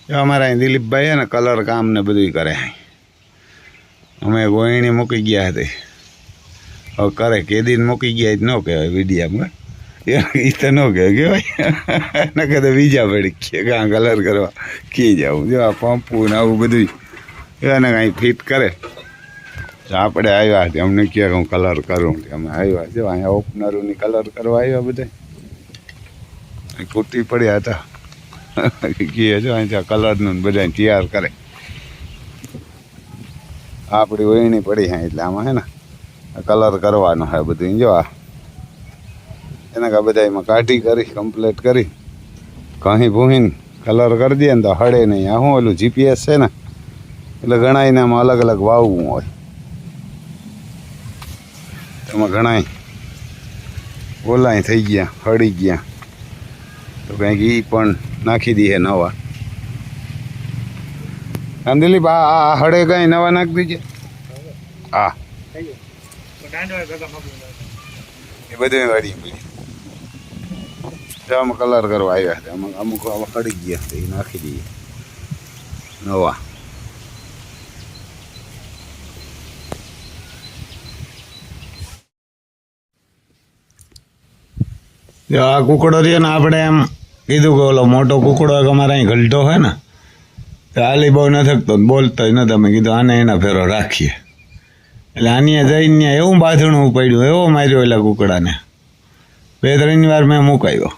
અમારા અહીં દિલીપભાઈ છે ને કલર કામ ને બધું કરે. અમે ગોયણી મૂકી ગયા હતી, હવે કરે કેદીને મૂકી ગયા ન કહેવાય વિડીયામાં, એ તો ન કહેવાય ને કદે બીજા પડી કે કાં કલર કરવા કી જવું. જો આ પંપું ને આવું બધું એને કાંઈ ફિટ કરે. આપણે આવ્યા છે, અમને કહે હું કલર કરું, અમે આવ્યા જો અહીંયા ઓપનરોની કલર કરવા આવ્યા બધા. કૂટી પડ્યા હતા કહે જો અહીંયા કલરનું બધા તૈયાર કરે. આપણી વહીણી પડી હા એટલે આમાં હે ને કલર કરવાનો હોય બધું. જો આ એના કા બધા એમાં કાઢી કરી કમ્પ્લીટ કરી કહી ભૂહીને કલર કરી દે ને તો હળે નહીં. આ શું ઓલું જીપીએસ છે ને એટલે ઘણા એનામાં અલગ અલગ વાવવું હોય. એમાં ઘણા ઓલાય થઈ ગયા હળી ગયા તો કંઈક એ પણ નાખી દઈએ નવા. દિલીપ આ હળે કઈ નવા નાખી દીજે. હા એ બધું વાળી પડી. આમાં કલર કરવા આવ્યા હતા, આમાં અમુક હળી ગયા એ નાખી દઈએ નવા. આ કુકડો રહ્યો ને આપણે એમ કીધું કે ઓલો મોટો કુકડો અમારે અહીં ગલટો હોય ને હાલી બહુ ન થકતો બોલતો ન. તમે કીધું આને એના ફેરો રાખીએ એટલે આની જઈને ત્યાં એવું બાંધણું પડ્યું, એવો માર્યો એટલે કુકડાને 2-3 વાર મેં મુકાયો.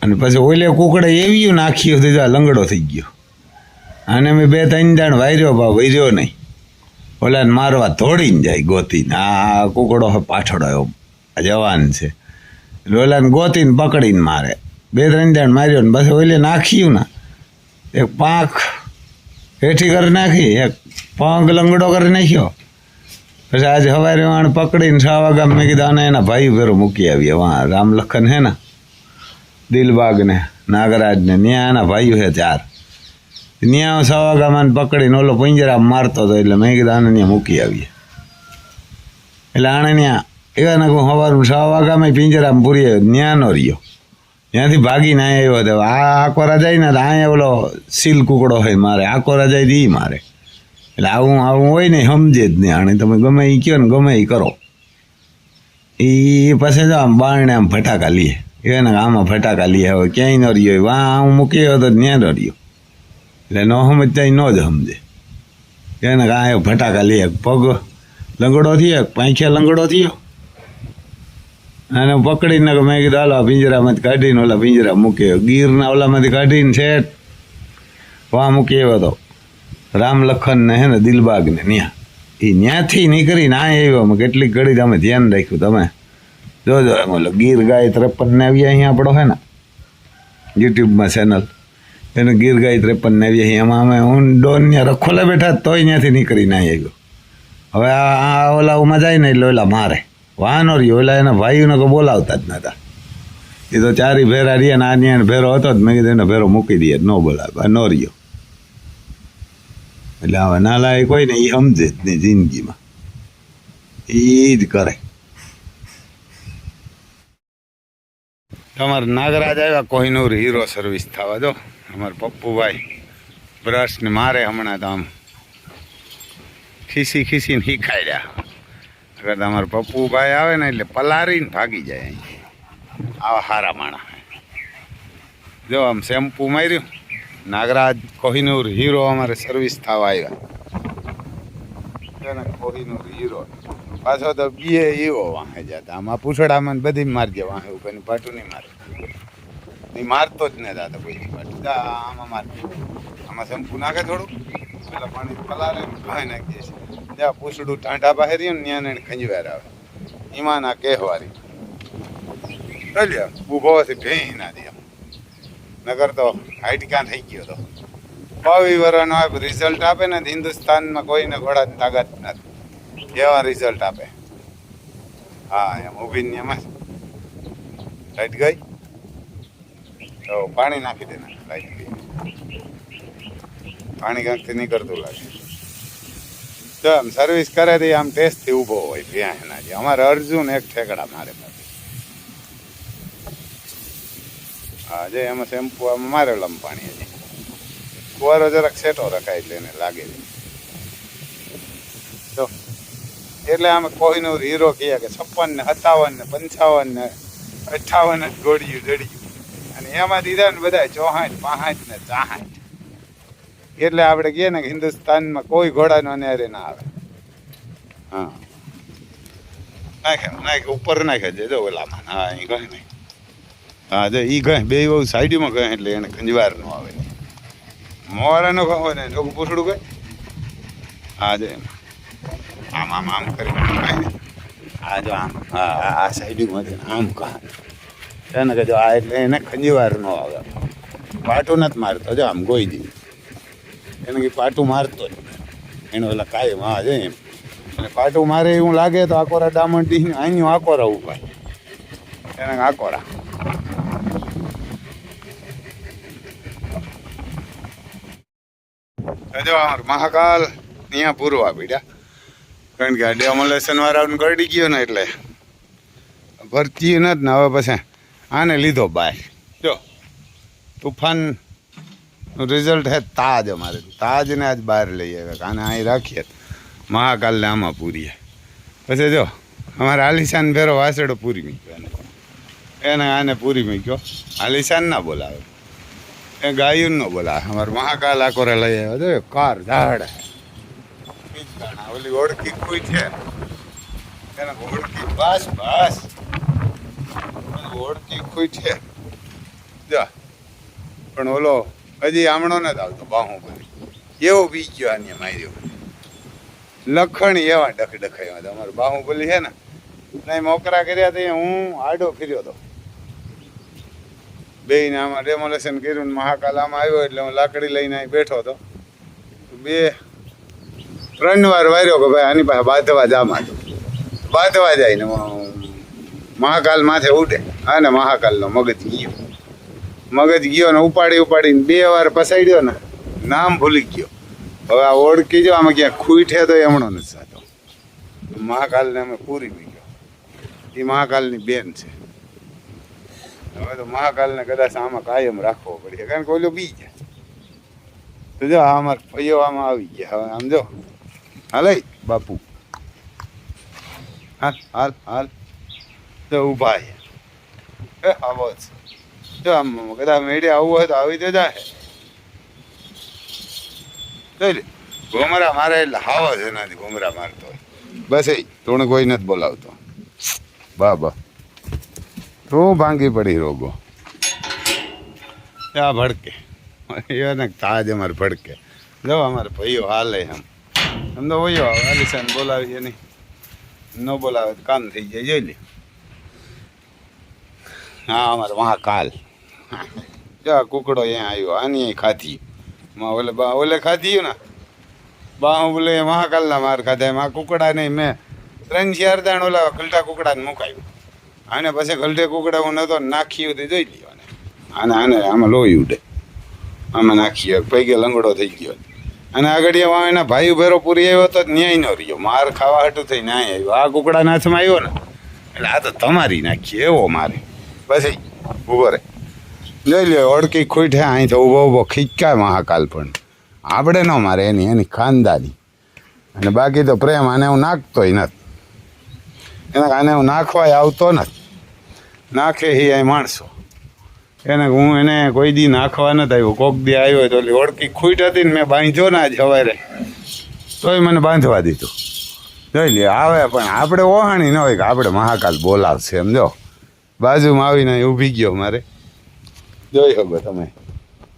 અને પછી ઓલે કુકડે એવી નાખ્યું દીધા લંગડો થઈ ગયો. અને મેં 2-3 દાણ વાર્યો ભાવ વર્યો નહીં. ઓલાને મારવા દોડીને જાય ગોતીને. આ કુકડો પાછળ આવ્યો જવાન છે એટલે ઓલાને ગોતીને પકડીને મારે. 2-3 દાણ માર્યો ને પછી ઓલે નાખ્યું ને એક પાંખ હેઠી કરી નાખી, એક પંખ લંગડો કરી નાખ્યો. પછી આજે સવારે વાણ પકડીને 6 વાગ્યા મેં કીધું આને એના ભાઈ ભેરો મૂકી આવીએ. વાં રામલખન હે ને દિલબાગને નાગરાજને ત્યાં એના ભાઈઓ છે 4. ત્યાં 6 વાગ્યામાં પકડીને ઓલો પિંજરા મારતો હતો એટલે મેં કીધું આને ત્યાં મૂકી આવીએ. એટલે આણે ત્યાં એવાને હું સવારમાં 6 વાગ્યામાં પિંજરામાં પૂરી આવ્યો, ત્યાં નો રહ્યો. ત્યાંથી ભાગીને અહીંયા આવ્યો હતો. આ આકોરા જાય ને અહીંયા ઓલો સીલ કુકડો હોય મારે, આકોરા જાય તો એ મારે. એટલે આવું હોય ને સમજે જ નહીં. આણે તમે ગમે એ કહો ને ગમે એ કરો. એ પછી જો આમ બારણે આમ ફટાકા લઈએ એને આમાં ફટાકા લઈએ. હવે ક્યાંય ન રહ્યો વાં હું મૂકી આવ્યો તો ત્યાં ન રહ્યો. એટલે ન સમજતા ન જ સમજે એને આ ફટાકા લઈએ. પગ લંગડો થયો, પાંખે લંગડો થયો અને પકડીને મેં કીધું હાલો પિંજરામાંથી કાઢીને ઓલા પિંજરા મૂકી ગીરના ઓલામાંથી કાઢીને છેટ વાં મૂકી આવ્યો હતો રામલખનને હે ને દિલબાગને ત્યાં. એ ત્યાંથી નીકળીને આ આવ્યો. કેટલીક ઘડી અમે ધ્યાન રાખ્યું. તમે જોજો એમ ઓલો ગીર ગાય 53 ને આવ્યા અહીંયા આપણો હે ને યુટ્યુબમાં ચેનલ એને ગીર ગાય 53 ને આવ્યા. એમાં અમે હું ડોન ત્યાં રખોલે બેઠા તોય ત્યાંથી નીકળીને અહીં આવ્યો. હવે આ ઓલામાં જાય ને એટલે ઓલા મારે વાહનો રહ્યો. ઓલા એના ભાઈઓને તો બોલાવતા જ નહોતા. એ તો 4 ભેરા રહ્યા ને આ ત્યાં ભેરો હતો જ. મેં કીધું એને ભેરો મૂકી દઈએ, ન બોલાવે ન રહ્યો. એટલે હવે ના લાય કોઈ ને એ સમજે જ નહીં જિંદગીમાં, એ જ કરે. તમારે નાગરાજ આવ્યા કોહિનૂર હીરો સર્વિસ થવા. જો અમારે પપ્પુભાઈ બ્રશને મારે હમણાં તો આમ ખીસી ખીસીને શીખાડ્યા. અગર તમારે પપ્પુભાઈ આવે ને એટલે પલારીને ભાગી જાય. અહીં આવા હારા માણા. જો આમ શેમ્પુ માર્યું. નાગરાજ કોહિનૂર હીરો અમારે સર્વિસ થવા આવ્યા. કોહિનૂર હીરો પાછો તો બીએ એવો વાંહે જતા. આમાં પૂછડામાં બધી મારજે વાંહે એવું કંઈ પાટું નહીં મારે. નહીં મારતો જ નહીં દાદા કોઈ પાટું. આમાં મારજે. આમાં શેમ્પુ નાખે થોડું પેલા પાણી પલારે ભાઈ નાખીએ છીએ. જ્યાં પૂછડું ટાંટા પાસે રહ્યું ને ત્યાં એને ખંજવાર આવે. એમાં ના કહેવારી ઊભો હશે ભેં ના દે. નગર તો હાઈટ ક્યાં થઈ ગયો તો 22 વર્ષનો આવે રિઝલ્ટ આપે ને હિન્દુસ્તાનમાં કોઈને ઘોડાની તાકાત નથી એવા રિઝલ્ટ આપે. હા એમ ઊભીને એમાં લાઈટ ગઈ તો પાણી નાખી દે. લાઈટ ગઈ પાણી ક્યાંકથી નીકળતું લાગે. તો આમ સર્વિસ કરે તો આમ ટેસ્ટથી ઊભો હોય ત્યાં એના જે. અમારે અર્જુન એક ઠેકડા મારે. હા જે એમાં શેમ્પુ આમાં મારેલામ પાણી હજી ફુવારો જરાક સેટો રખાય એટલે એને લાગે છે તો એટલે આમે કોહિનૂર હીરો કહે કે 56 ને 57 ને 55 ને 58 જ ગોળિયું જડ્યું અને એમાં દીધા ને બધા 64 65 ને 64 એટલે આપણે કહીએ ને કે હિન્દુસ્તાનમાં કોઈ ઘોડાનો અન્યાય ના આવે હા નાખે ઉપર નાખે છે જો ઓલામાં હા એ ગઈ નહીં હા જો એ ગઈ બે બહુ સાઈડમાં ગઈ એટલે એને ખંજવાર ન આવે મોરાનો કહો ને લોકો પૂછડું ગઈ હા જો આમ આમ આમ કરી હા જો આમ હા આ સાઈડમાં છે આમ કહે એને કે જો આ એટલે એને ખંજવાર ન આવે પાટું નથી મારતો જો આમ ગોઈ દી એને કે પાટું મારતો જ એને ઓલા કાયમ હા છે એમ અને પાટું મારે એવું લાગે તો આકોરા ડામણ દી અહીંનું આકોરા ઉપાય એને આકોરા જો મહાકાલ અહીંયા પૂરવા પીડ્યા કારણ કે આ ડેમોલેશન વાળાને કરડી ગયો ને એટલે ભરતી નથી ને હવે પછી આને લીધો બહાર જો તુફાન રિઝલ્ટ હે તાજ અમારે તાજને આજ બહાર લઈ આવ્યા આને અહીં રાખીએ મહાકાલને આમાં પૂરીએ પછી જો અમારે આલિશાન ફેરો વાસડો પૂરી મૂક્યો એને આને પૂરી મૂક્યો આલિશાન ના બોલાવે એ ગાયું ન બોલાવે અમારે મહાકાલ આકોરે લઈ આવ્યો જો કાર ઝાડ ઓલી ઓળખી કોઈ છે એને ઓળખી બસ બસ ઓળખી કોઈ છે જા પણ ઓલો હજી આમણો નથી આવતો બાહુબલી એવો બી ગયો આને માર્યો લખણ એવા ડખાયા હતા અમારે બાહુબલી છે ને નહીં મોકરા કર્યા તો હું આડો ફર્યો હતો બેને આમાં ડેમોલેશન કર્યું ને મહાકાલ આમાં આવ્યો એટલે હું લાકડી લઈને અહીં બેઠો હતો 2-3 વાર વાર્યો કે ભાઈ આની પાસે બાંધવા જામાં બાંધવા જાય ને મહાકાલ માથે ઉડે હા ને મહાકાલનો મગજ ગયો ને ઉપાડીને 2 વાર પસાડ્યો ને નામ ભૂલી ગયો હવે આ ઓળખી જો આમાં ક્યાંક ખૂઈઠે તો એમણો નથી સાચો મહાકાલને અમે પૂરી બી ગયો એ મહાકાલની બેન છે હવે તો મહાકાલને કદાચ આમાં કાયમ રાખવો પડે કારણ કે ઓલો બી જાય તો જો આ અમારે ફૈયો આમાં આવી ગયા હવે આમ જો હાલ બાપુ હાલ હાલ હાલ તો ઊભા છે આવો જો આમ કદાચ મેળે આવવું હોય તો આવી તો જાય ઘોમરા મારે એટલે હાવ જ એનાથી ઘોમરા મારતો હોય બસ એ તું કોઈ નથી બોલાવતો બા તું ભાંગી પડી રોગો આ ભડકે એને તાજ અમારે ભડકે જો અમારે ભાઈઓ હાલે એમ તો ભાઈઓ આલિશાન બોલાવીએ નહીં ન બોલાવે તો કામ થઈ જાય જોઈ લે હા અમારે મહાકાલ જો કુકડો અહીંયા આવ્યો આની ખાધી ઓલે ખાધી ને બાહુબલે મહાકાલના માર ખાધા એમાં કુકડા નહીં મેં 3-4 દાણ ઓલા ગલટા કુકડાને મુકાયું આને પછી ગલટે કુકડા હું નતો નાખ્યું તો જોઈ લ્યો આને આમાં લોહી ઉડે આમાં નાખીએ પૈકે લંગડો થઈ ગયો અને આગળ એના ભાઈ ભેરો પૂરી આવ્યો તો ન્યાય ન રહ્યો માર ખાવા હાટું થઈ ન્યાય આવ્યો આ કુકડા હાથમાં આવ્યો ને એટલે આ તો તમારી નાખીએ એવો મારે પછી ઊભો રહે જોઈ લ્યો ઓળખી ખૂટે અહીં તો ઊભો ખીચકાય મહાકાલ પણ આપણે ન મારે એની ખાનદાની અને બાકી તો પ્રેમ આને હું નાખતોય નથી આને હું નાખવાય આવતો નથી નાખે એ અહીં માણસો એને હું એને કોઈ દી નાખવા નથી આવ્યો કોક દી આવ્યો તો ઓળખી ખૂટ હતી ને મેં બાંધ્યો ના જ સવારે તોય મને બાંધવા દીધું જોઈ લે આવે પણ આપણે ઓહાણી ન હોય કે આપણે મહાકાલ બોલાવશે એમ જો બાજુમાં આવીને ઊભી ગયો મારે જોઈ શકો તમે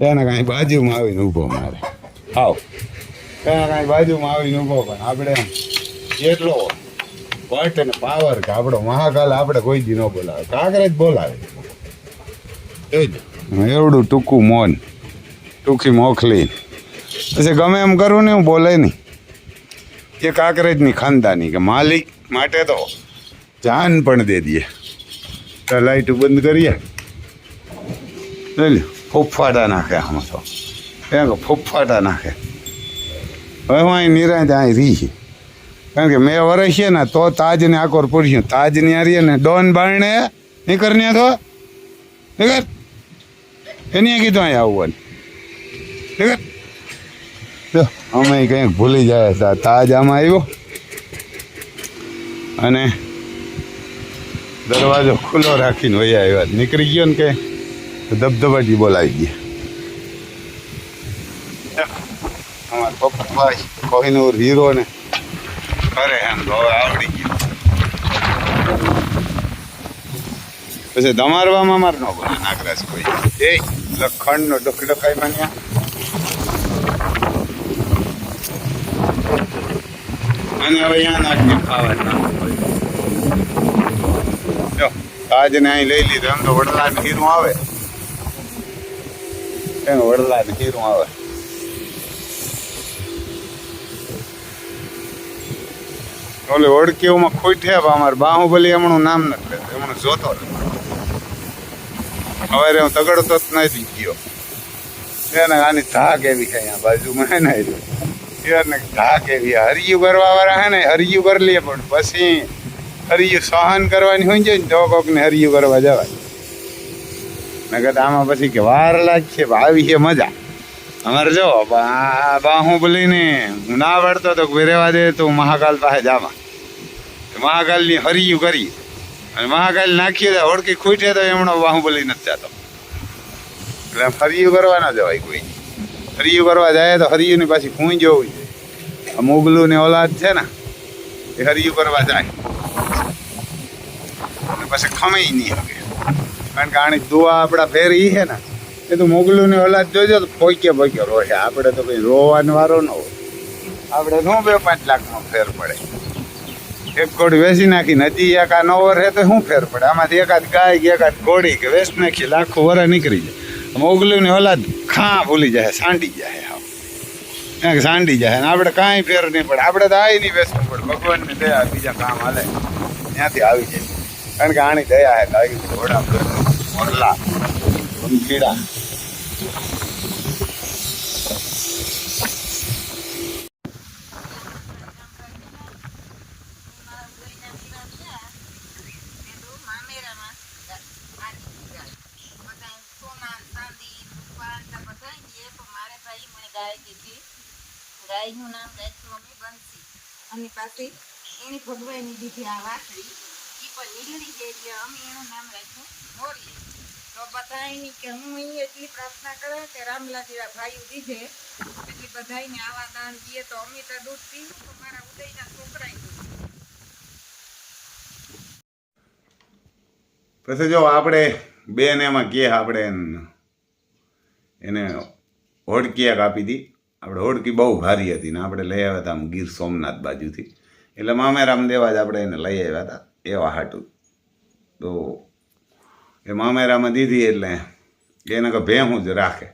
એને કાંઈ બાજુમાં આવીને ઊભો મારે આવ એને કાંઈ બાજુમાં આવીને ઊભો પણ આપણે એટલો પટ અને પાવર કે આપણો મહાકાલ આપણે કોઈ દી ન બોલાવે કાંકરે જ બોલાવે એવડું ટૂંકું મોન ટૂંકી મોકલી પછી ગમે એમ કરું ને હું બોલે નહીં એ કાંકરેજની ખાનદાની કે માલિક માટે તો જાન પણ દે દઈએ તો લાઈટ બંધ કરીએ જોઈ ફૂફાટા નાખે આમાં તો એમ કે ફૂફાટા નાખે હવે હું અહીં નિરાંત અહીં રહી કારણ કે મેં વરસીએ ને તો તાજને આકોર પૂછ્યું તાજની હારીએ ને ડોન બારણે નીકળને તો નીકળ એને કીધું અહીંયા આવવાનું અમે કંઈક ભૂલી જાય તાજ આમાં આવ્યો અને દરવાજો ખુલ્લો રાખીને વયા આવ્યા નીકળી ગયો ને કે ધબધબાટી બોલાવી દે અમારા પપ્પાભાઈ કોહિનૂર હીરો ને કરે એમ તો હવે આવડી ગયું પછી દમારવામાં માર ન બોલે નાગરાજ કોઈ એ લખણનો ડખડખાઈ બન્યા અને હવે અહીંયા નાખી ખાવાના જો તાજને અહીં લઈ લીધું એમ તો વડલાને હીરું આવે એમ વડલાને હીરું આવે ઓલે ઓળખીઓમાં ખોઈઠ્યા અમારે બાહુબલી હમણું નામ નથી લેતું હમણાં જોતો સવારે હું તગડતો જ નથી ગયો એને આની ધાક એવી છે અહીંયા બાજુમાં હે ને એને ધાક એવી હરિયું કરવા વાળા હે ને હરિયું કરી લઈએ પણ પછી હરિયું સહન કરવાની હોય છે ને તો કોકને હરિયું કરવા જવાય નકર આમાં પછી કે વાર લાગશે આવી છે મજા અમારે જો બાહુબલીને હું ના પાડતો તો રહેવા દે તો મહાકાલ પાસે જામાં મહાકાલની હરિયું કરી અને મહાકાલ નાખીએ તો ઓળખી ખૂટે તો એમનો બાહુબલી નથી જતો એટલે હરિયું કરવા ના જવાય કોઈ હરિયું કરવા જાય તો હરિયુંની પાછી ખૂંજ હોવી જોઈએ મોગલું ને ઓલાદ છે ને એ હરિયું કરવા જાય અને પછી ખમાઈ નહીં શકે કારણ કે આની દુઆ આપણા ફેરી છે ને એ તો મોગલું ની ઓલાદ જોજો તો પોક્યો રોહે આપણે તો કઈ રોવાનો વારો ન હોય આપણે નો 2-5 લાખનો ફેર પડે એક ઘોડી વેચી નાખી હજી એકા નવો રહે તો શું ફેર પડે આમાંથી એકાદ ગાય કે એકાદ ઘોડી કે વેચ નાખી લાખો વરા નીકળી જાય મોગલું ની ઓલાદ ખા ભૂલી જાય સાંડી જાય સાંડી જાય ને આપણે કાંઈ ફેર નહીં પડે આપણે તો આવી નહીં વેચવું પડે ભગવાનની દયા બીજા કામ હાલે ત્યાંથી આવી જાય કારણ કે આની દયા હે ગાય ઘોડા મોરલા કીડા ગાયનું નામ રાખ્યું અમે બંસી અને પાછી એની ભગવાનની દીધી આ વાસળી એ પણ નીલડી છે એટલે અમે એનું નામ રાખ્યું મોરલી તો બધાની કે હું અહીં એટલી પ્રાર્થના કરે કે રામલા જેવા ભાઈઓ દીધે એટલે બધાને આવા દાન દઈએ તો અમે તો દૂધ પીવું તો મારા ઉદયના છોકરાએ પછી જો આપણે બેન એમાં કે આપણે એને હોડકીયા કાપી હતી આપણે હોડકી બહુ ભારી હતી ને આપણે લઈ આવ્યા હતા આમ ગીર સોમનાથ બાજુથી એટલે મામેરામ દેવા જ આપણે એને લઈ આવ્યા હતા એવા હાટું તો એ મામેરામાં દીધી એટલે એને કે ભેહું જ રાખે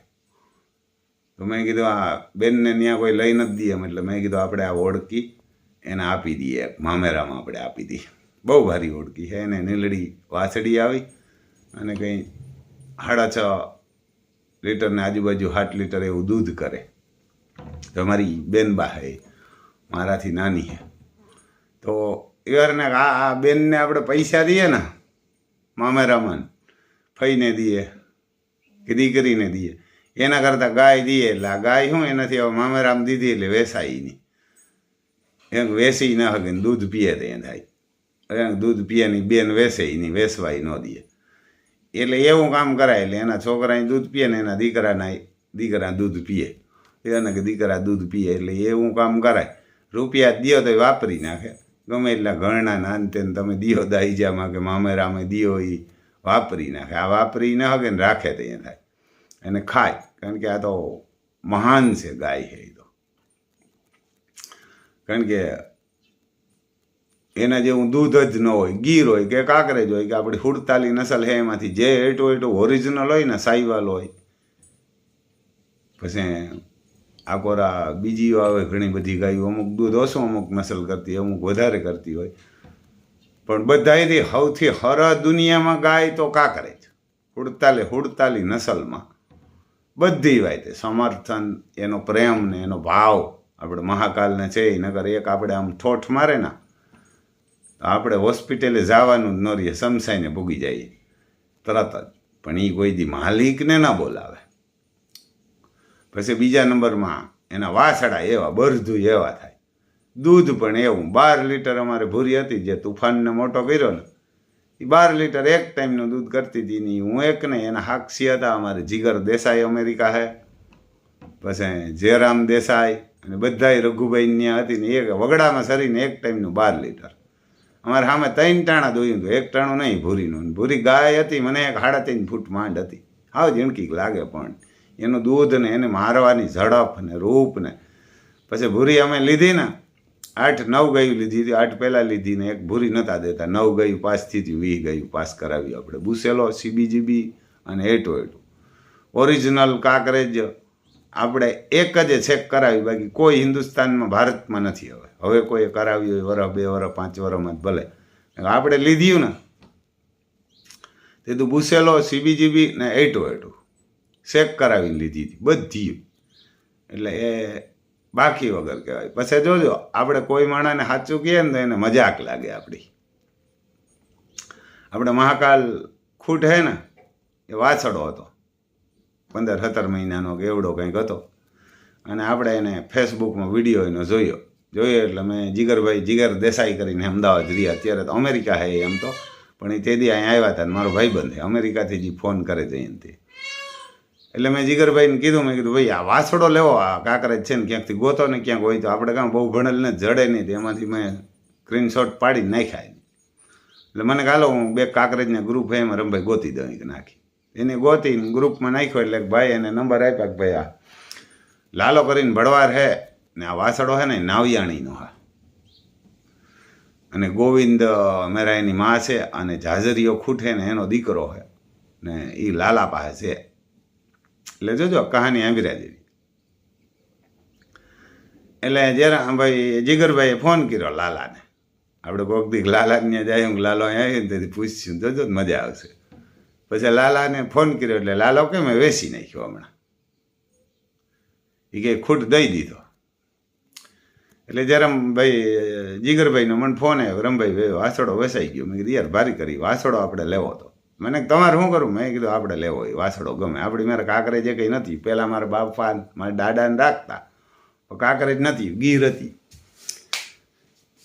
તો મેં કીધું આ બેનને ત્યાં કોઈ લઈ નથી દઈએ એટલે મેં કીધું આપણે આ ઓળકી એને આપી દઈએ મામેરામાં આપણે આપી દઈએ બહુ ભારી ઓળકી છે એને નીલડી વાછડી આવી અને કંઈ 6.5 લીટરને આજુબાજુ 8 લીટર એવું દૂધ કરે તો મારી બેનબા હે મારાથી નાની છે તો એવારને આ બેનને આપણે પૈસા દઈએ ને મામેરામાં ફઈને દઈએ કે દીકરીને દઈએ એના કરતાં ગાય દઈએ એટલે આ ગાય શું એનાથી હવે મામેરામ દીધી એટલે વેસાય નહીં એમ વેસી ન શકે દૂધ પીએ તો એ થાય દૂધ પીએની બેન વેસે નહીં વેસવાય ન દે એટલે એવું કામ કરાય એટલે એના છોકરાને દૂધ પીએ ને એના દીકરા દૂધ પીએ એને કે દીકરા દૂધ પીએ એટલે એવું કામ કરાય રૂપિયા દિયો તો વાપરી નાખે ગમે એટલા ઘરના નાનતે તમે દિયો દાઈજામાં કે મામેરામાં દિયો એ વાપરી નાખે આ વાપરી ન શકે ને રાખે તો એ થાય એને ખાય કારણ કે આ તો મહાન છે ગાય છે એ તો કારણ કે એના જેવું દૂધ જ ન હોય ગીર હોય કે કાંકરેજ હોય કે આપણી હુડતાલી નસલ છે એમાંથી જે એટલું ઓરિજિનલ હોય ને સાઈવાલ હોય પછી આ કોરા બીજી આવે ઘણી બધી ગાયો અમુક દૂધ ઓછું અમુક નસલ કરતી અમુક વધારે કરતી હોય પણ બધાથી સૌથી હર દુનિયામાં ગાય તો કાંકરેજ હુડતાલી નસલમાં બધી વાતે સમર્થન એનો પ્રેમ ને એનો ભાવ આપણે મહાકાલને છે નગર એક આપણે આમ ઠોઠ મારે ને આપણે હોસ્પિટલે જવાનું જ ન રહીએ સમસાઈને ભૂગી જઈએ તરત જ પણ એ કોઈ દી માલિકને ના બોલાવે. પછી બીજા નંબરમાં એના વાસડા એવા બરધું એવા થાય. દૂધ પણ એવું 12 લીટર અમારે ભૂરી હતી જે તુફાનને મોટો કર્યો ને એ 12 લીટર એક ટાઈમનું દૂધ કરતી હતી ને હું એક નહીં, એના હાક્ષી હતા અમારે જીગર દેસાઈ અમેરિકા હે, પછી જયરામ દેસાઈ અને બધાય રઘુભાઈ ત્યાં હતી ને એક વગડામાં સરીને એક ટાઈમનું 12 લીટર. અમારે સામે 3 ટાણા દોયું હતું, એક ટાણું નહીં ભૂરીનું. ભૂરી ગાય હતી મને એક 3.5 ફૂટ માંડ હતી, હાવ ઝીણકી લાગે પણ એનું દૂધ ને એને મારવાની ઝડપ ને રૂપ ને. પછી ભૂરી અમે લીધી ને 8-9 ગાયું લીધી હતી. 8 પહેલાં લીધી ને એક ભૂરી નહોતા દેતા, 9 ગાયું પાસ થઈ હતી, 20 ગાયું પાસ કરાવી આપણે. બુસેલો CBGB અને 8 ઓરિજિનલ કાંકરેજ આપણે એક જ ચેક કરાવી, બાકી કોઈ હિન્દુસ્તાનમાં ભારતમાં નથી. હવે કોઈ કરાવી હોય વર્ષ 2 વર્ષ 5 વર્ષમાં જ ભલે. આપણે લીધ્યું ને તે તો બુસેલો CBGB ને 8 ચેક કરાવીને લીધી હતી બધી. એટલે એ બાકી વગર કહેવાય. પછી જોજો આપણે કોઈ માણસને સાચું કહીએ ને તો એને મજાક લાગે આપણી. આપણે મહાકાલ ખૂટ હે ને એ વાછડો હતો, 15-17 મહિનાનો કે એવડો કંઈક હતો. અને આપણે એને ફેસબુકમાં વિડીયો એનો જોયો એટલે મેં જીગર દેસાઈ કરીને અમદાવાદ રહ્યા, અત્યારે તો અમેરિકા હે એમ તો, પણ એ તે દી અહીંયા આવ્યા હતા ને મારો ભાઈબંધ અમેરિકાથી જ ફોન કરે છે એનાથી. એટલે મેં જીગરભાઈને કીધું, મેં કીધું ભાઈ આ વાછડો લેવો, આ કાંકરેજ છે ને ક્યાંકથી ગોતો ને ક્યાંક હોય તો આપણે કાં બહુ ભણેલ ને જડે નહીં, એમાંથી મેં સ્ક્રીનશોટ પાડી નાખ્યા. એટલે મને કાલો હું 2 કાંકરેજના ગ્રુપ હે એમાં રમભાઈ ગોતી દઉં કે નાખી. એને ગોતીને ગ્રુપમાં નાખ્યો એટલે ભાઈ એને નંબર આપ્યા કે ભાઈ આ લાલો કરીને ભડવાર હે ને આ વાસડો હે ને નાવિયાણીનો હા, અને ગોવિંદ મેરા એની માં છે, અને જાજરીઓ ખૂટે ને એનો દીકરો છે ને એ લાલા પાસે છે. એટલે જોજો કહાની આંબીરા જેવી. એટલે જરા ભાઈ જીગરભાઈએ ફોન કર્યો લાલાને. આપણે કોઈક દીક લાલાને જાય, હું લાલો અહીંયા આવીને તેથી પૂછ્યું, જોજો મજા આવશે. પછી લાલાને ફોન કર્યો એટલે લાલો કે મેં વેચી નાખ્યો હમણાં, એ કે ખૂટ દઈ દીધો. એટલે જરા ભાઈ જીગરભાઈનો મને ફોન આવ્યો, રમભાઈ વાસડો વેચાઈ ગયો. મેં કીધું યાર ભારી કરી, વાસડો આપણે લેવો હતો. મને તમારે શું કરું? મેં કીધું આપણે લેવો એ વાસડો ગમે. આપણી મારે કાંકરેજ જે કંઈ નથી. પહેલાં મારા બાપા મારા દાદાને રાખતા, કાંકરેજ નથી, ગીર હતી.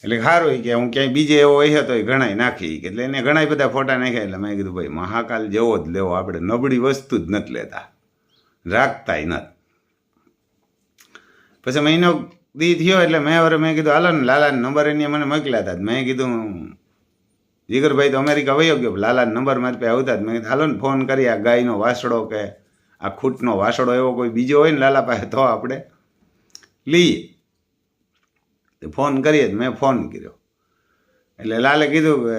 એટલે સારું કે હું ક્યાંય બીજે એવો હોય તો એ ઘણાય નાખી, એટલે એને ઘણા બધા ફોટા નાખ્યા. એટલે મેં કીધું ભાઈ મહાકાલ જેવો જ લેવો, આપણે નબળી વસ્તુ જ નથી લેતા, રાખતાય નથી. પછી મહિનો દી થયો એટલે મેં કીધું હાલો ને લાલાને નંબર એની મને મોકલ્યા હતા. મેં કીધું જીગરભાઈ તો અમેરિકા વયો ગયો, લાલાને નંબર મારી પાસે આવતા જ. મેં કીધું હાલો ને ફોન કરી, આ ગાયનો વાસડો કે આ ખૂટનો વાસડો એવો કોઈ બીજો હોય ને લાલા પાસે તો આપણે લઈએ. ફોન કરીએ મેં ફોન કર્યો એટલે લાલે કીધું કે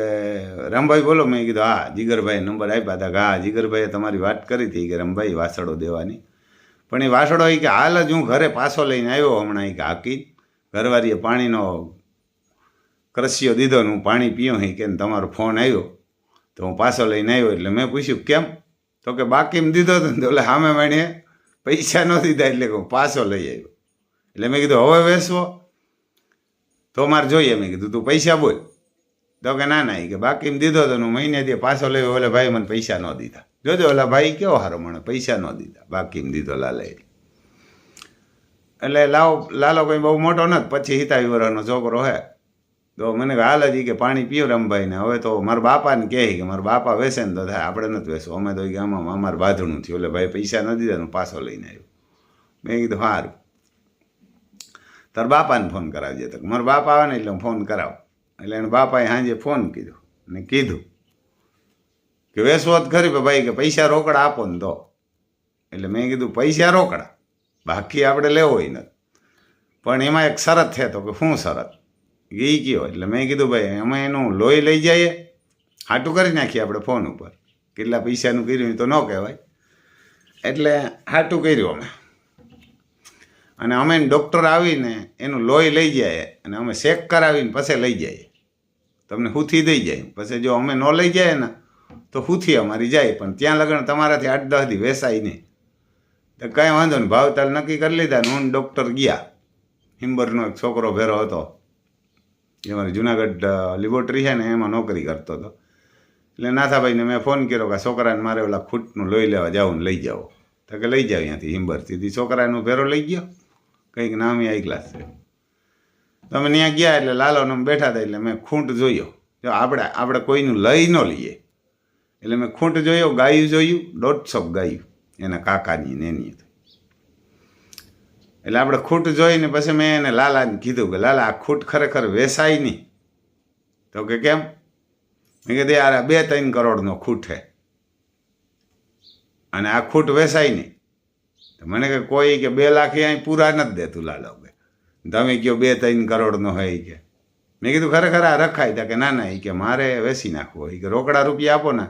રમભાઈ બોલો. મેં કીધું હા. જીગરભાઈ નંબર આપ્યા હતા કે હા જીગરભાઈએ તમારી વાત કરી હતી કે રમભાઈ વાસડો દેવાની, પણ એ વાસડો એ કે હાલ જ હું ઘરે પાછો લઈને આવ્યો હમણાં. એ કે હાકી ઘરવાળીએ પાણીનો કરસ્યો દીધો ને હું પાણી પીયો. કે તમારો ફોન આવ્યો તો હું પાછો લઈને આવ્યો. એટલે મેં પૂછ્યું કેમ? તો કે બાકીમાં દીધો હતો ને, એટલે સામે માણીએ પૈસા ન દીધા એટલે કે હું પાછો લઈ આવ્યો. એટલે મેં કીધું હવે વેચવો તો મારે જોઈએ. મેં કીધું તું પૈસા બોલ. તો કે ના કે બાકીમાં દીધો હતો હું મહિને દી પાછો લેવો. ઓલે ભાઈ મને પૈસા ન દીધા. જોજો ઓલા ભાઈ કેવો સારો મને પૈસા ન દીધા, બાકીમાં દીધો લાલે. એટલે લાલો કંઈ બહુ મોટો નથી, પછી 27 વર્ષનો છોકરો હે. તો મને હાલ જ કે પાણી પીઓ રમભાઈને. હવે તો મારા બાપાને કહે કે મારા બાપા વેસે ને તો થાય, આપણે નથી વેસવું. અમે તો કે આમાં અમારે બાંધણું થયું. એટલે ભાઈ પૈસા ન દીધા હું પાછો લઈને આવ્યો. મેં કીધું સારું તારા બાપાને ફોન કરાવજે. તો મારા બાપા આવે ને એટલે હું ફોન કરાવું. એટલે એને બાપાએ સાંજે ફોન કીધો અને કીધું કે વેસવો જ ખરી ભાઈ, કે પૈસા રોકડા આપો ને તો. એટલે મેં કીધું પૈસા રોકડા, બાકી આપણે લેવો હોય નથી, પણ એમાં એક શરત છે. તો કે શું શરત? એ કયો? એટલે મેં કીધું ભાઈ અમે એનું લોહી લઈ જઈએ, હાટું કરી નાખીએ આપણે ફોન ઉપર. કેટલા પૈસાનું કર્યું તો ન કહેવાય, એટલે હાટું કર્યું અમે. અને અમે ડૉક્ટર આવીને એનું લોહી લઈ જાય અને અમે ચેક કરાવીને પછી લઈ જઈએ. તમને હુથી દઈ જાય. પછી જો અમે ન લઈ જાય ને તો હુથી અમારી જાય, પણ ત્યાં લગન તમારાથી 8-10 દી વેસાય નહીં. તો કાંઈ વાંધો નહીં, ભાવતાલ નક્કી કરી લીધા ને હું ડૉક્ટર ગયા. હિમ્બરનો એક છોકરો ભેરો હતો, એ મારી જુનાગઢ લેબોરેટરી છે ને એમાં નોકરી કરતો હતો. એટલે નાથાભાઈને મેં ફોન કર્યો કે છોકરાને મારે ઓલા ખૂટનું લોહી લેવા જાઉં ને લઈ જાઓ. તો કે લઈ જાઓ અહીંયાથી હિંબરથી. છોકરાનો ભેરો લઈ ગયો, કંઈક નામી હાઈ ક્લાસ છે. તમે ત્યાં ગયા એટલે લાલોને બેઠા હતા એટલે મેં ખૂંટ જોયો. જો આપણે કોઈનું લઈ ન લઈએ એટલે મેં ખૂંટ જોયો, ગાયું જોયું, 150 ગાયું એના કાકાની ને એની. એટલે આપણે ખૂંટ જોઈને પછી મેં એને લાલાને કીધું કે લાલા આ ખૂંટ ખરેખર વેસાય નહીં. તો કે કેમ? મેં કીધું યાર આ 2-3 કરોડનો ખૂંટ છે અને આ ખૂંટ વેસાય નહીં. તો મને કે કોઈ કે 2 લાખ અહીં પૂરા નથી દેતું લાલો કે તમે કહો 2-3 કરોડનો હોય કે. મેં કીધું ખરેખર આ રખાય તા કે ના ના એ કે મારે વેચી નાખવો. એ કે રોકડા રૂપિયા આપો ને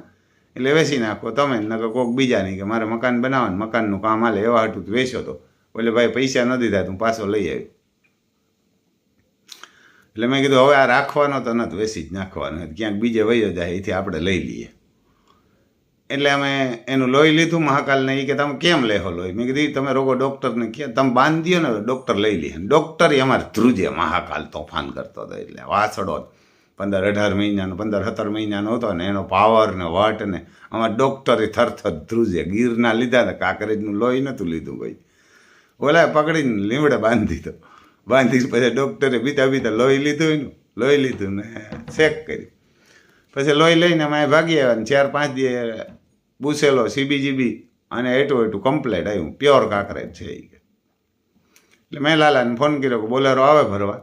એટલે વેચી નાખો તમે ને કે કોઈક બીજા નહીં કે મારે મકાન બનાવવાનું, મકાનનું કામ હાલે એવા હાટું વેચ્યો તો એટલે ભાઈ પૈસા ન દીધા તું પાછો લઈ આવી. એટલે મેં કીધું હવે આ રાખવાનો તો નથી, વેચી જ નાખવાનો, ક્યાંક બીજે વયો જાય એથી આપણે લઈ લઈએ. એટલે અમે એનું લોહી લીધું મહાકાલને. એ કે તમે કેમ લેહો લોહી? મેં કીધું તમે રોગો ડૉક્ટરને કે તમે બાંધી દો ને ડૉક્ટર લઈ લે. ડૉક્ટર અમારે ધ્રુજે મહાકાલ તોફાન કરતો હતો. એટલે વાસડો 15-18 મહિનાનો 15-17 મહિનાનો હતો ને એનો પાવર ને વટ ને અમારે ડૉક્ટરે થરથર ધ્રુજે. ગીરના લીધા હતા, કાંકરેજનું લોહી નહોતું લીધું ભાઈ. ઓલા પકડીને લીમડે બાંધી દીધો. બાંધી પછી ડૉક્ટરે બીતા લોહી લીધું ને ચેક કર્યું. પછી લોહી લઈને અમે ભાગી આવ્યા ને 4-5 દી બુસેલો CBGB અને એટું કમ્પ્લેટ આવ્યું, પ્યોર કાંકરેજ છે એ. એટલે મેં લાલાને ફોન કર્યો કે બોલેરો આવે ભરવા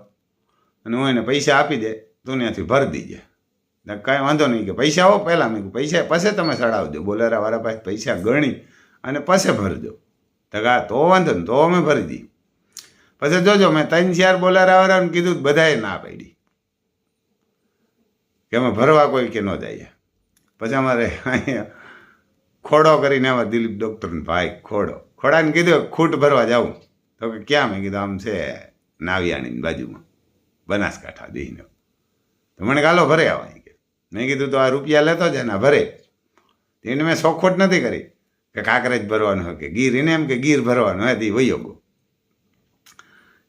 અને હું એને પૈસા આપી દે, તું ત્યાંથી ભરી દીજે. કાંઈ વાંધો નહીં કે પૈસા આવો પહેલાં. મેં કહ્યું પૈસા પછી તમે ચડાવજો, બોલેરાવાળા પાસે પૈસા ગણી અને પછી ભરજો. તો તો વાંધો ને તો અમે ભરી દઈએ. પછી જોજો મેં 3-4 બોલેરાવાળાને કીધું બધાએ ના પાડી કે અમે ભરવા કોઈ કે ન જઈએ. પછી અમારે અહીંયા ખોડો કરીને આવા દિલીપ ડૉક્ટરને ભાઈ ખોડાને કીધું ખૂટ ભરવા જાઉં. તો કે ક્યાં? મેં કીધું આમ છે નાવિયાણીની બાજુમાં બનાસકાંઠા દઈને. તો મને કાલો ભરે આવા કે. મેં કીધું તો આ રૂપિયા લેતો છે ને ભરે. એને મેં શોખોટ નથી કરી કે કાંકરેજ ભરવાનું હોય કે ગીર. એને એમ કે ગીર ભરવાનું હોય તે વયો ગો.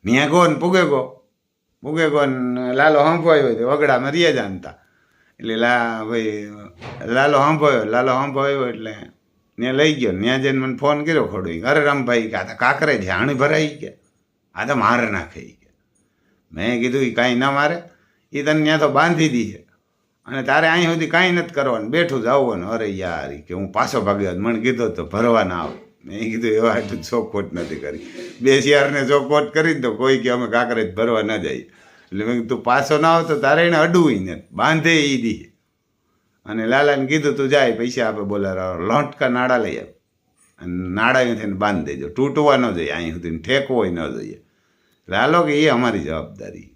ત્યાં ગો ને પૂગે ગો ને લાલો સાંભળ્યો હોય તો વગડામાં રીએ જાણતા. એટલે લાલો સાંભળ્યો એટલે ત્યાં લઈ ગયો. ત્યાં જઈને મને ફોન કર્યો ખોડું. અરે રામભાઈ કે આ તો કાંકરેજ છે, આણી ભરાઈ કે આ તો મારે નાખે કે. મેં કીધું એ કાંઈ ના મારે, એ તને ત્યાં તો બાંધી દીધે અને તારે અહીં સુધી કાંઈ નથી કરવાનું, બેઠું જ આવવાનું. અરે યાર કે હું પાછો ભાગ્યો. મને કીધું તો ભરવા ના આવ. મેં કીધું એવા આટલું ચોખવટ નથી કરી. 2 શિયાળને ચોખવટ કરી તો કોઈ કે અમે કાંકરેજ ભરવા ન જઈએ. એટલે મેં કીધું પાછો ના આવતો તારે એને અડવું ને બાંધે એ દી. અને લાલાને કીધું તું જાય પૈસા આપે બોલાર લોટકા નાડા લઈ આવે અને નાડા થઈને બાંધી દેજો, તૂટવા ન જોઈએ, અહીં સુધી ઠેકવો ન જોઈએ. લાલો કે એ અમારી જવાબદારી.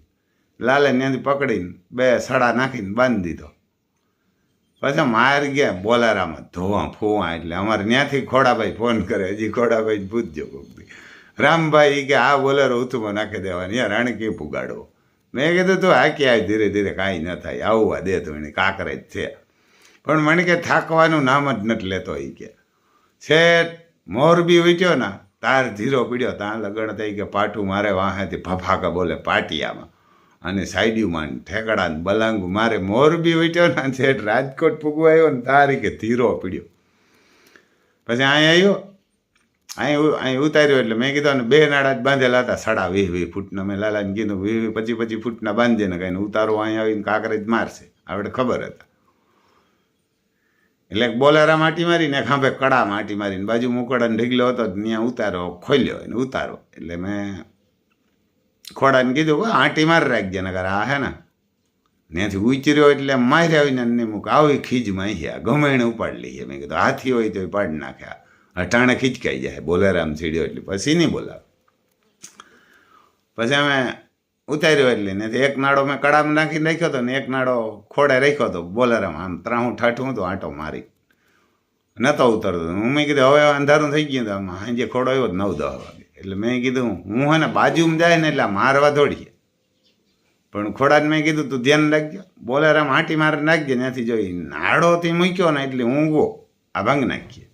લાલે ત્યાંથી પકડીને 2 સડા નાખીને બાંધી દીધો. પછી માર ગયા બોલારામાં ધોવા ફોવા. એટલે અમારે ત્યાંથી ખોડાભાઈ ફોન કરે, હજી ખોડાભાઈ પૂછજો કોઈક રામભાઈ કે આ બોલેરો ઉથમાં નાખી દેવાની યાર, આને કે પુગાડવો. મેં કીધું તું હાકી આવે ધીરે ધીરે કાંઈ ન થાય, આવવા દે તો એને કાંકરેજ છે. પણ મને કે થાકવાનું નામ જ નથી લેતો. એ કે શેઠ મોરબી ઉઠ્યો ને તાર ધીરો પીડ્યો ત્યાં લગણ થઈ કે પાઠું મારે વાહેથી ફફાકા બોલે પાટિયામાં અને સાઈડ્યુમાં ઠેકડા બલાંગુ મારે મોરબી ઉઠ્યો ને શેઠ રાજકોટ પૂગવા આવ્યો ને તારી કે ધીરો પીડ્યો. પછી અહીંયા આવ્યો, અહીં ઉતાર્યો. એટલે મેં કીધું ને 2 નાડા જ બાંધેલા હતા 20 ફૂટના. મેં લાલાને કીધું 25 ફૂટના બાંધે ને કાંઈ ઉતારો અહીંયા આવીને કાંકરેજ મારશે, આપણે ખબર હતા. એટલે બોલેરા માટી મારીને ખાંભે કડા માટી મારીને બાજુ મુકડાને ઢીગલો હતો ત્યાં ઉતારો ખોલ્યો એને ઉતારો. એટલે મેં ખોડાને કીધું આંટી મારી રાખજે ને આ હે ને ત્યાંથી ઉચર્યો એટલે માર્યા આવીને ને મૂક આવી ખીજમાં અહીંયા ગમે એને ઉપાડી લઈએ. મેં કીધું હાથી હોય તો પાડી નાખ્યા, અટાણે ખીચકાઈ જાય. બોલેરામ સીડ્યો એટલે પછી નહીં બોલાવે. પછી અમે ઉતાર્યો એટલે ને એક નાડો મેં કડામાં નાખીને રાખ્યો હતો ને એક નાડો ખોડે રાખ્યો હતો બોલેરામાં. આમ ત્રાહું ઠાઠું હતું, આંટો મારી નહોતો ઉતરતો. હું મેં કીધું હવે અંધારું થઈ ગયું. આમાં સાંજે ખોડો આવ્યો 9-10 વાગે. એટલે મેં કીધું હું હે ને બાજુમાં જાય ને એટલે મારવા દોડીએ. પણ ખોડાને મેં કીધું તું ધ્યાન રાખજો, બોલેરામાં આંટી મારે નાખજે. ત્યાંથી જોઈ નાડોથી મૂક્યો ને એટલે હું ગો આ ભાંગ નાખીએ.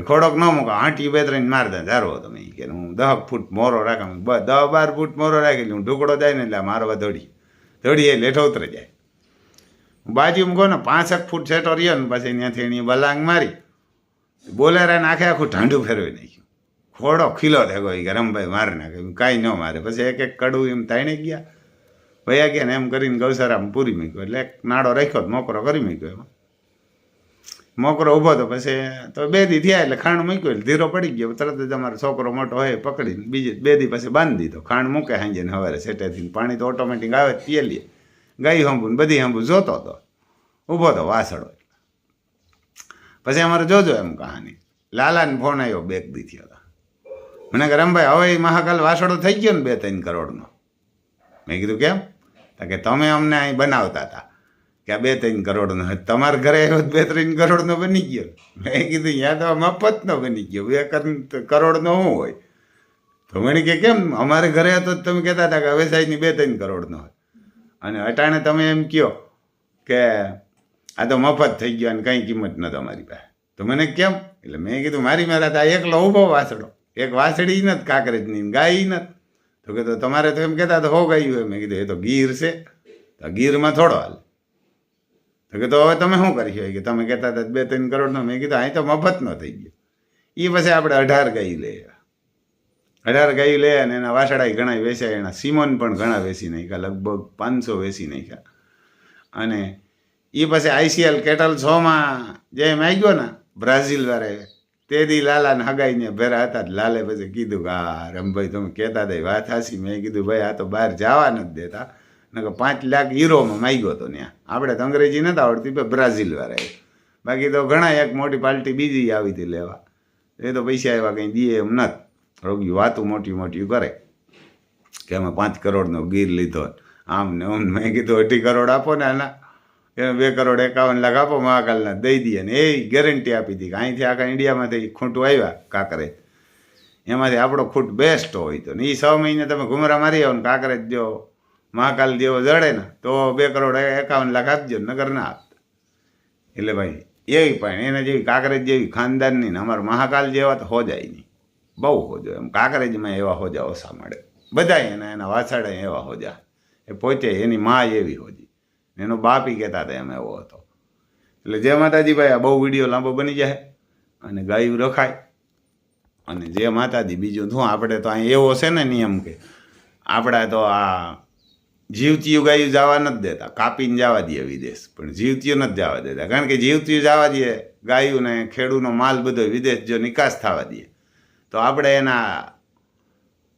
ખોડોક ન મૂકો, આંટી 2-3 મારતા ધારો તમે કે હું 10 ફૂટ મોરો રાખા. 10-12 ફૂટ મોરો રાખી હું ઢુકડો જાય ને એટલે મારવા દોડીએ એટલે હેઠો ઉતરી જાય. બાજુમાં કહો ને 5 ફૂટ છેટો રહ્યો ને પછી ત્યાંથી એની બલાંગ મારી બોલેરાને આખું ઢાંડું ફેરવી નાખ્યું. ખોડો ખીલો થયો કે રમભાઈ મારે નાખે, કાંઈ ન મારે. પછી એક કડું એમ તાણી ગયા, વયા ગયા ને એમ કરીને ગૌશાળામાં પૂરી મૂક્યો. એટલે એક નાડો રાખ્યો મોકરો કરી મૂક્યો. એમાં મોકરો ઊભો તો પછી તો 2 દી થયા એટલે ખાંડ મૂક્યો એટલે ધીરો પડી ગયો. તરત જ અમારો છોકરો મોટો હોય પકડીને બીજે 2 દી પછી બાંધી દીધો. ખાંડ મૂકે સાંજે ને સવારે સેટેથી પાણી તો ઓટોમેટિક આવે પીએ લઈએ. ગાય હંભું ને બધી હંભું જોતો હતો, ઊભો તો વાસળો. પછી અમારે જોજો એમ કહાની. લાલાને ફોન આવ્યો 2 દી થયો. મને કે રમભાઈ હવે મહાકાલ વાસળો થઈ ગયો ને 2-3 કરોડનો. મેં કીધું કેમ? કે તમે અમને અહીં બનાવતા હતા કે આ 2-3 કરોડનો, તમારા ઘરે આવ્યો 2-3 કરોડનો બની ગયો. મેં કીધું યા તો મફતનો બની ગયો, 2 કરોડનો શું હોય? તો મને કે કેમ અમારે ઘરે હતો તમે કહેતા હતા કે હવે સાઈઝની 2-3 કરોડનો હોય, અને અટાણે તમે એમ કહો કે આ તો મફત થઈ ગયો અને કંઈ કિંમત ન તમારી પાસે. તો મને કેમ? એટલે મેં કીધું મારી મારા તો એકલો ઊભો વાસળો, એક વાસળી નથી કાંકરેજની, ગાય નથી. તો કે તો તમારે તો એમ કહેતા તો હો ગાયું હોય. મેં કીધું એ તો ગીર છે, તો ગીરમાં થોડો હાલ. તો કે તો હવે તમે શું કરી હોય કે તમે કહેતા હતા 2-3 કરોડનો. મેં કીધું અહીં તો મફતનો થઈ ગયો. એ પછી આપણે 18 ગાયું લઈએ. 18 ગાયું લે અને એના વાસળા ઘણા વેચાય, એના સિમોન પણ ઘણા વેચી નાખ્યા, લગભગ 500 વેચી નાખ્યા. અને એ પછી ICL કેટલ 6માં જે એમ આવી ગયો ને બ્રાઝિલ વાળા, તે દી લાલાને હગાઈને ભેરા હતા. લાલે પછી કીધું કે હા રમભાઈ તમે કહેતા હતા વાત હાસી. મેં કીધું ભાઈ આ તો બહાર જવા નથી દેતા, ને કે 5 લાખ યુરોમાં માગ્યો હતો ત્યાં. આપણે તો અંગ્રેજી નથી આવડતી, પણ બ્રાઝિલ વાળા. બાકી તો ઘણા એક મોટી પાર્ટી બીજી આવી હતી લેવા, એ તો પૈસા આવ્યા કંઈ દે એમ નથી. રોગી વાતું મોટી મોટી કરે કે અમે 5 કરોડનો ગીર લીધો આમ ને આમ. મેં કીધું 2.5 કરોડ આપો ને આના, એને 2 કરોડ 51 લાખ આપો મહાકાલના દઈ દઈએ. ને એ ગેરંટી આપી હતી કે અહીંથી આખા ઇન્ડિયામાંથી ખૂંટું આવ્યા કાંકરેજ, એમાંથી આપણો ખૂટ બેસ્ટ હોય. તો ને એ 6 મહિને તમે ઘુમરા મારી આવો ને કાંકરેજ જો મહાકાલ જેવો જડે ને તો 2 કરોડ 51 લાખ આપજો, નગર ના આપતા. એટલે ભાઈ એવી પણ એને જેવી કાંકરેજ જેવી ખાનદાનની ને અમારા મહાકાલ જેવા તો હોજાય નહીં, બહુ હોજો. એમ કાંકરેજમાં એવા હોજા ઓછા મળે. બધા એના વાછાડે એવા હોજા, એ પોતે એની માં એવી હોજી, એનો બાપી કહેતા હતા એમ એવો હતો. એટલે જય માતાજી ભાઈ, આ બહુ વિડીયો લાંબો બની જાય અને ગાયું રખાય. અને જય માતાજી. બીજું શું, આપણે તો અહીં એવો છે ને નિયમ કે આપણા તો આ જીવતીયું ગાયું જવા નથી દેતા, કાપીને જવા દે વિદેશ, પણ જીવતીયું નથી જવા દેતા. કારણ કે જીવતીયું જવા દે ગાયું ને ખેડૂનો માલ બધો વિદેશ જો નિકાસ થવા દે તો આપણે એના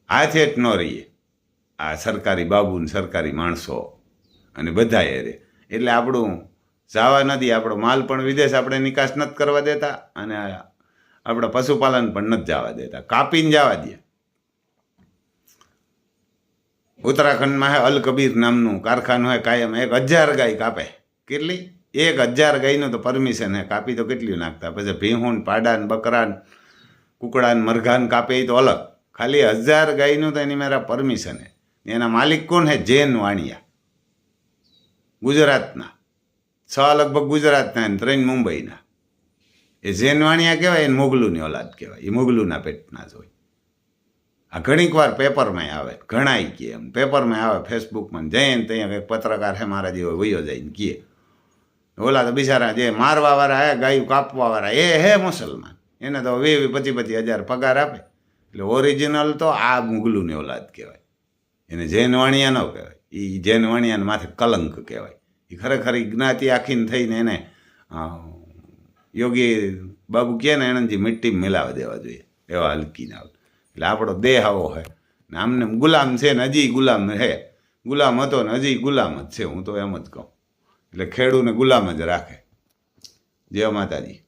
હાથે જ ન રહીએ, આ સરકારી બાબુ ને સરકારી માણસો અને બધા એ રે. એટલે આપણું જવા નથી, આપણો માલ પણ વિદેશ આપણે નિકાસ નથી કરવા દેતા, અને આપણે પશુપાલન પણ નથી જવા દેતા, કાપીને જવા દે. ઉત્તરાખંડમાં હે અલ કબીર નામનું કારખાનું હે, કાયમ 1000 ગાય કાપે. કેટલી? 1000 ગાયનું તો પરમિશન હે, કાપી તો કેટલી નાખતા. પછી ભીહું પાડાન બકરાન કુકડાન મરઘાન કાપે એ તો અલગ. ખાલી 1000 ગાયનું તો એની મારા પરમિશન હે. એના માલિક કોણ હે? જૈન વાણિયા, ગુજરાતના. 6 લગભગ ગુજરાતના, 3 મુંબઈના. એ જૈન વાણિયા કહેવાય, એને મોગલુની ઓલાદ કહેવાય. એ મોગલુના પેટના જ હોય. આ ઘણીક વાર પેપરમાં આવે, ઘણાય કહે એમ પેપરમાં આવે, ફેસબુકમાં જઈને ત્યાં કંઈક પત્રકાર હે મારા જેવો વયો જઈને કહે. ઓલા તો બિચારા જે મારવાવાળા હે, ગાયું કાપવાવાળા એ હે મુસલમાન, એને તો 20-25 હજાર પગાર આપે. એટલે ઓરિજિનલ તો આ મુગલુની ઓલાદ કહેવાય, એને જૈન વાણિયા ન કહેવાય. એ જૈન વાણિયાને માથે કલંક કહેવાય. એ ખરેખર જ્ઞાતિ આખીને થઈને એને યોગી બાબુ કહે ને એને જે મિટ્ટી મિલાવી દેવા જોઈએ, એવા હલકી ના. એટલે આપણો દેહ આવો હે ને, આમને ગુલામ છે ને હજી ગુલામ હે, ગુલામ હતો ને હજી ગુલામ જ છે. હું તો એમ જ કહું. એટલે ખેડૂને ગુલામ જ રાખે. જય માતાજી.